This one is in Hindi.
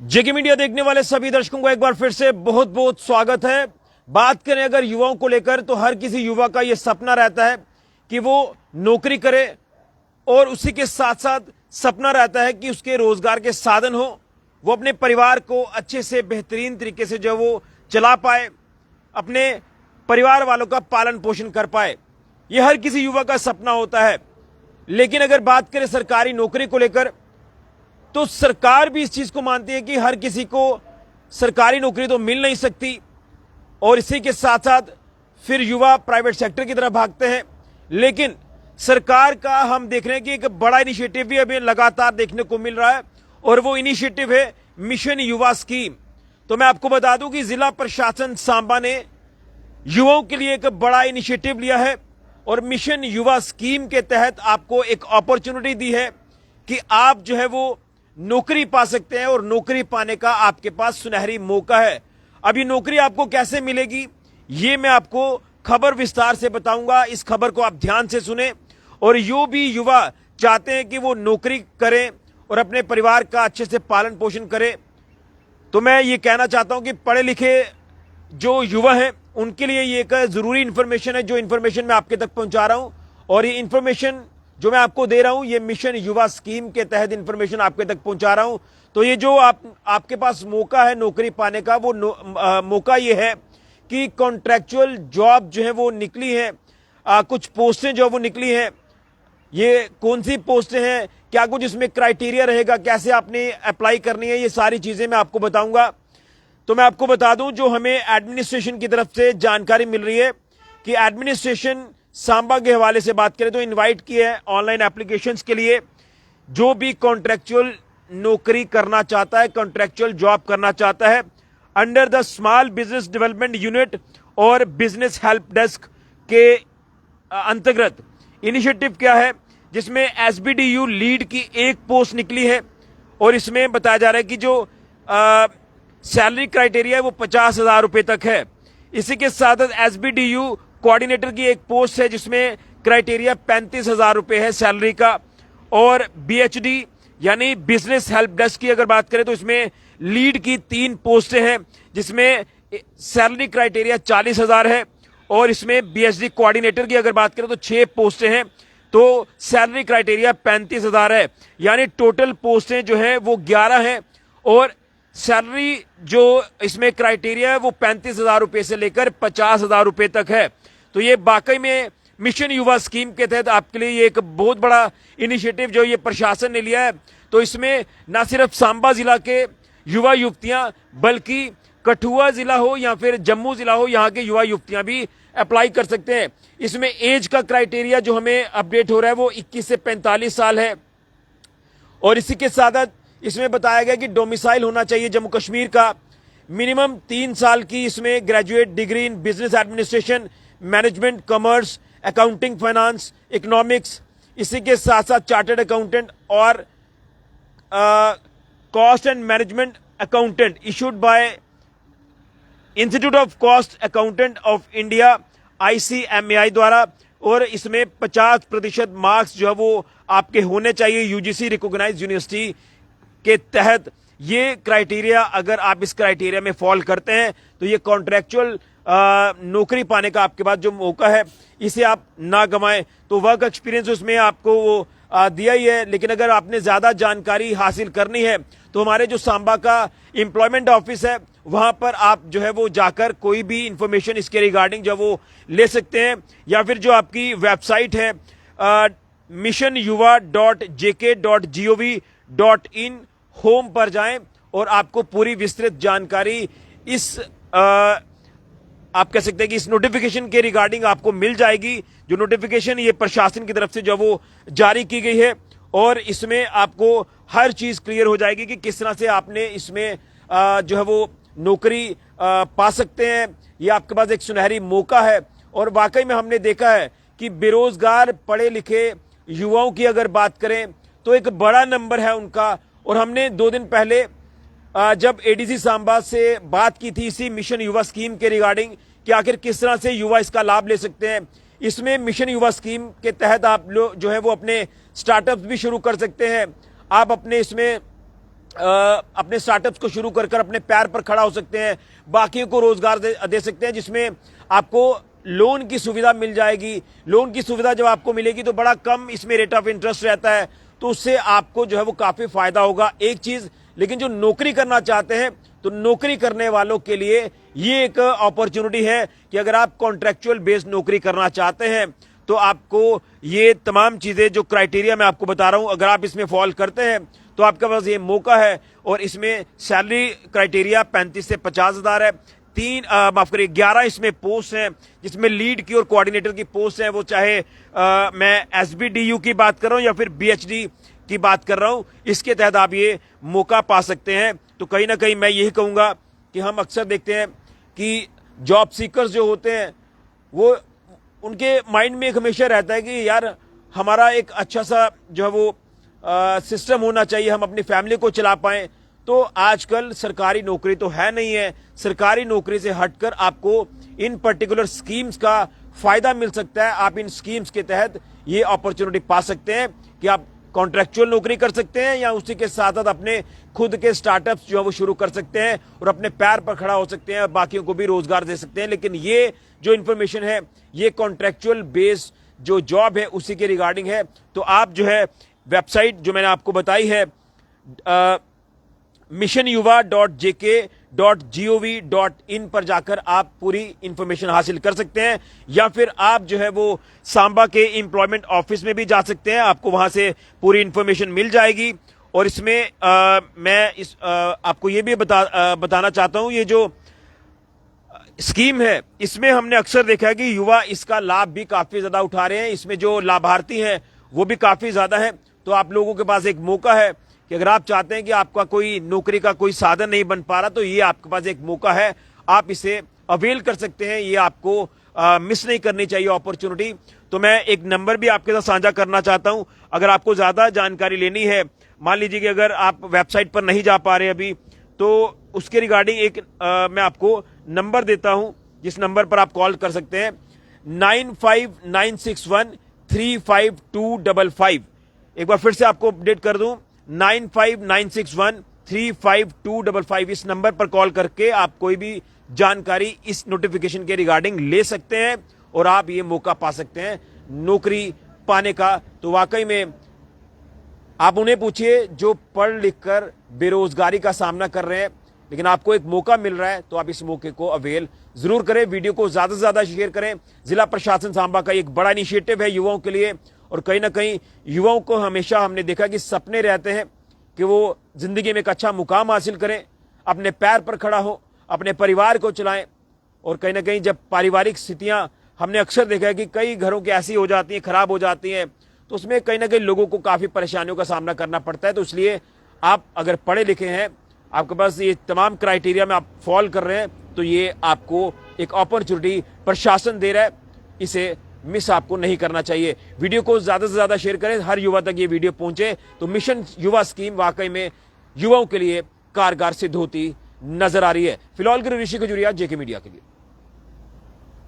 जेके मीडिया देखने वाले सभी दर्शकों को एक बार फिर से बहुत बहुत स्वागत है। बात करें अगर युवाओं को लेकर तो हर किसी युवा का यह सपना रहता है कि वो नौकरी करे और उसी के साथ साथ सपना रहता है कि उसके रोजगार के साधन हो, वो अपने परिवार को अच्छे से बेहतरीन तरीके से जो वो चला पाए, अपने परिवार वालों का पालन पोषण कर पाए। यह हर किसी युवा का सपना होता है। लेकिन अगर बात करें सरकारी नौकरी को लेकर तो सरकार भी इस चीज को मानती है कि हर किसी को सरकारी नौकरी तो मिल नहीं सकती और इसी के साथ साथ फिर युवा प्राइवेट सेक्टर की तरफ भागते हैं। लेकिन सरकार का हम देख रहे हैं कि एक बड़ा इनिशिएटिव भी अभी लगातार देखने को मिल रहा है और वो इनिशिएटिव है मिशन युवा स्कीम। तो मैं आपको बता दूं कि जिला प्रशासन सांबा ने युवाओं के लिए एक बड़ा इनिशिएटिव लिया है और मिशन युवा स्कीम के तहत आपको एक अपॉर्चुनिटी दी है कि आप जो है वो नौकरी पा सकते हैं और नौकरी पाने का आपके पास सुनहरी मौका है। अब ये नौकरी आपको कैसे मिलेगी ये मैं आपको खबर विस्तार से बताऊंगा। इस खबर को आप ध्यान से सुने और जो भी युवा चाहते हैं कि वो नौकरी करें और अपने परिवार का अच्छे से पालन पोषण करें, तो मैं ये कहना चाहता हूं कि पढ़े लिखे जो युवा हैं उनके लिए ये एक जरूरी इंफॉर्मेशन है, जो इंफॉर्मेशन मैं आपके तक पहुंचा रहा हूं। और ये इंफॉर्मेशन जो मैं आपको दे रहा हूं ये मिशन युवा स्कीम के तहत इंफॉर्मेशन आपके तक पहुंचा रहा हूं। तो ये जो आपके पास मौका है नौकरी पाने का, वो मौका ये है कि कॉन्ट्रैक्चुअल जॉब जो है वो निकली है, कुछ पोस्टें जो वो निकली हैं। ये कौन सी पोस्टें हैं, क्या कुछ इसमें क्राइटेरिया रहेगा, कैसे आपने अप्लाई करनी है, ये सारी चीजें मैं आपको बताऊंगा। तो मैं आपको बता दूं जो हमें एडमिनिस्ट्रेशन की तरफ से जानकारी मिल रही है कि एडमिनिस्ट्रेशन सांबा के हवाले से बात करें तो इनवाइट किए है ऑनलाइन एप्लीकेशंस के लिए जो भी कॉन्ट्रैक्चुअल नौकरी करना चाहता है, कॉन्ट्रैक्चुअल जॉब करना चाहता है under the small business development unit और बिजनेस हेल्प डेस्क के अंतर्गत। इनिशिएटिव क्या है जिसमें एसबीडीयू लीड की एक पोस्ट निकली है और इसमें बताया जा रहा है कि जो सैलरी क्राइटेरिया है वो 50,000 रुपए तक है। इसी के साथ एसबीडीयू कोऑर्डिनेटर की एक पोस्ट है जिसमें क्राइटेरिया 35,000 रुपए है सैलरी का। और बीएचडी यानी बिजनेस हेल्प डेस्क की अगर बात करें तो इसमें लीड की 3 पोस्टें हैं जिसमें सैलरी क्राइटेरिया 40,000 है और इसमें बीएचडी कोऑर्डिनेटर की अगर बात करें तो 6 पोस्टें हैं तो सैलरी क्राइटेरिया 35,000 है। यानी टोटल पोस्टें जो है वो 11 हैं और सैलरी जो इसमें क्राइटेरिया है वो 35,000 रुपए से लेकर 50,000 रुपए तक है। तो ये वाकई में मिशन युवा स्कीम के तहत आपके लिए ये एक बहुत बड़ा इनिशिएटिव जो ये प्रशासन ने लिया है। तो इसमें न सिर्फ सांबा जिला के युवा युवतियां बल्कि कठुआ जिला हो या फिर जम्मू जिला हो, यहाँ के युवा युवतियां भी अप्लाई कर सकते हैं। इसमें एज का क्राइटेरिया जो हमें अपडेट हो रहा है वो 21 से 45 साल है और इसी के साथ इसमें बताया गया कि डोमिसाइल होना चाहिए जम्मू कश्मीर का, मिनिमम 3 साल की इसमें graduate degree in business administration, management, commerce, accounting, finance, economics, इसी के साथ साथ चार्टर्ड अकाउंटेंट और cost and management accountant issued by institute of cost accountant of India ICMAI द्वारा। और इसमें 50% मार्क्स जो है वो आपके होने चाहिए यूजीसी रिकॉग्नाइज्ड यूनिवर्सिटी के तहत। ये क्राइटेरिया अगर आप इस क्राइटेरिया में फॉल करते हैं तो ये कॉन्ट्रैक्चुअल नौकरी पाने का आपके पास जो मौका है इसे आप ना गंवाएं। तो वर्क एक्सपीरियंस उसमें आपको वो दिया ही है। लेकिन अगर आपने ज्यादा जानकारी हासिल करनी है तो हमारे जो सांबा का एम्प्लॉयमेंट ऑफिस है वहां पर आप जो है वो जाकर कोई भी इंफॉर्मेशन इसके रिगार्डिंग जो वो ले सकते हैं, या फिर जो आपकी वेबसाइट है missionuva.jk.gov.in होम पर जाएं और आपको पूरी विस्तृत जानकारी इस आप कह सकते हैं कि इस नोटिफिकेशन के रिगार्डिंग आपको मिल जाएगी। जो नोटिफिकेशन ये प्रशासन की तरफ से जो वो जारी की गई है और इसमें आपको हर चीज क्लियर हो जाएगी कि किस तरह से आपने इसमें जो है वो नौकरी पा सकते हैं। ये आपके पास एक सुनहरी मौका है और वाकई में हमने देखा है कि बेरोजगार पढ़े लिखे युवाओं की अगर बात करें तो एक बड़ा नंबर है उनका। और हमने 2 दिन पहले जब एडीसी सांबा से बात की थी इसी मिशन युवा स्कीम के रिगार्डिंग कि आखिर किस तरह से युवा इसका लाभ ले सकते हैं। इसमें मिशन युवा स्कीम के तहत आप लोग जो है वो अपने स्टार्टअप्स भी शुरू कर सकते हैं। आप अपने इसमें अपने स्टार्टअप्स को शुरू कर अपने पैर पर खड़ा हो सकते हैं, बाकियों को रोजगार दे सकते हैं, जिसमें आपको लोन की सुविधा मिल जाएगी। लोन की सुविधा जब आपको मिलेगी तो बड़ा कम इसमें रेट ऑफ इंटरेस्ट रहता है, तो उससे आपको जो है वो काफी फायदा होगा। एक चीज, लेकिन जो नौकरी करना चाहते हैं तो नौकरी करने वालों के लिए ये एक अपॉर्चुनिटी है कि अगर आप कॉन्ट्रेक्चुअल बेस्ड नौकरी करना चाहते हैं तो आपको ये तमाम चीजें जो क्राइटेरिया मैं आपको बता रहा हूं, अगर आप इसमें फॉल करते हैं तो आपके पास ये मौका है। और इसमें सैलरी क्राइटेरिया 35 से 50 हजार है। 11 इसमें पोस्ट हैं, जिसमें लीड की और कोऑर्डिनेटर की पोस्ट है। वो चाहे मैं SBDU की बात कर रहा हूं या फिर BHD की बात कर रहा हूं, इसके तहत आप ये मौका पा सकते हैं। तो कहीं ना कहीं मैं यही कहूंगा कि हम अक्सर देखते हैं कि जॉब सीकर्स जो होते हैं वो, उनके माइंड में एक हमेशा रहता है कि यार हमारा एक अच्छा सा जो है वो सिस्टम होना चाहिए, हम अपनी फैमिली को चला पाएं। तो आजकल सरकारी नौकरी तो है नहीं है, सरकारी नौकरी से हटकर आपको इन पर्टिकुलर स्कीम्स का फायदा मिल सकता है। आप इन स्कीम्स के तहत ये अपॉर्चुनिटी पा सकते हैं कि आप कॉन्ट्रेक्चुअल नौकरी कर सकते हैं या उसी के साथ साथ अपने खुद के स्टार्टअप्स जो है वो शुरू कर सकते हैं और अपने पैर पर खड़ा हो सकते हैं और बाकियों को भी रोजगार दे सकते हैं। लेकिन ये जो इंफॉर्मेशन है ये कॉन्ट्रेक्चुअल बेस्ड जो जॉब है उसी के रिगार्डिंग है। तो आप जो है वेबसाइट जो मैंने आपको बताई है missionuva.jk.gov.in पर जाकर आप पूरी इंफॉर्मेशन हासिल कर सकते हैं, या फिर आप जो है वो सांबा के एम्प्लॉयमेंट ऑफिस में भी जा सकते हैं, आपको वहां से पूरी इंफॉर्मेशन मिल जाएगी। और इसमें मैं आपको ये भी बताना चाहता हूं, ये जो स्कीम है इसमें हमने अक्सर देखा है कि युवा इसका लाभ भी काफी ज्यादा उठा रहे हैं। इसमें जो लाभार्थी हैं वो भी काफी ज्यादा है। तो आप लोगों के पास एक मौका है कि अगर आप चाहते हैं कि आपका कोई नौकरी का कोई साधन नहीं बन पा रहा, तो ये आपके पास एक मौका है, आप इसे अवेल कर सकते हैं। ये आपको मिस नहीं करनी चाहिए अपॉर्चुनिटी। तो मैं एक नंबर भी आपके साथ साझा करना चाहता हूं, अगर आपको ज्यादा जानकारी लेनी है। मान लीजिए कि अगर आप वेबसाइट पर नहीं जा पा रहे अभी, तो उसके रिगार्डिंग एक मैं आपको नंबर देता हूं, जिस नंबर पर आप कॉल कर सकते हैं 9596135255। एक बार फिर से आपको अपडेट कर दूं, 9596135255। इस नंबर पर कॉल करके आप कोई भी जानकारी इस नोटिफिकेशन के रिगार्डिंग ले सकते हैं और आप ये मौका पा सकते हैं नौकरी पाने का। तो वाकई में आप उन्हें पूछिए जो पढ़ लिख कर बेरोजगारी का सामना कर रहे हैं, लेकिन आपको एक मौका मिल रहा है, तो आप इस मौके को अवेल जरूर करें। वीडियो को ज्यादा से ज्यादा शेयर करें। जिला प्रशासन सांबा का एक बड़ा इनिशिएटिव है युवाओं के लिए, और कहीं ना कहीं युवाओं को हमेशा हमने देखा कि सपने रहते हैं कि वो जिंदगी में एक अच्छा मुकाम हासिल करें, अपने पैर पर खड़ा हो, अपने परिवार को चलाएं। और कहीं ना कहीं जब पारिवारिक स्थितियां, हमने अक्सर देखा है कि कई घरों की ऐसी हो जाती हैं, खराब हो जाती हैं, तो उसमें कहीं ना कहीं लोगों को काफी परेशानियों का सामना करना पड़ता है। तो इसलिए आप अगर पढ़े लिखे हैं, आपके पास ये तमाम क्राइटेरिया में आप फॉल कर रहे हैं, तो ये आपको एक अपॉर्चुनिटी प्रशासन दे रहा है, इसे मिस आपको नहीं करना चाहिए। वीडियो को ज्यादा से ज्यादा शेयर करें, हर युवा तक ये वीडियो पहुंचे, तो मिशन युवा स्कीम वाकई में युवाओं के लिए कारगर सिद्ध होती नजर आ रही है। फिलहाल के लिए ऋषि खजुरिया, JK मीडिया के लिए।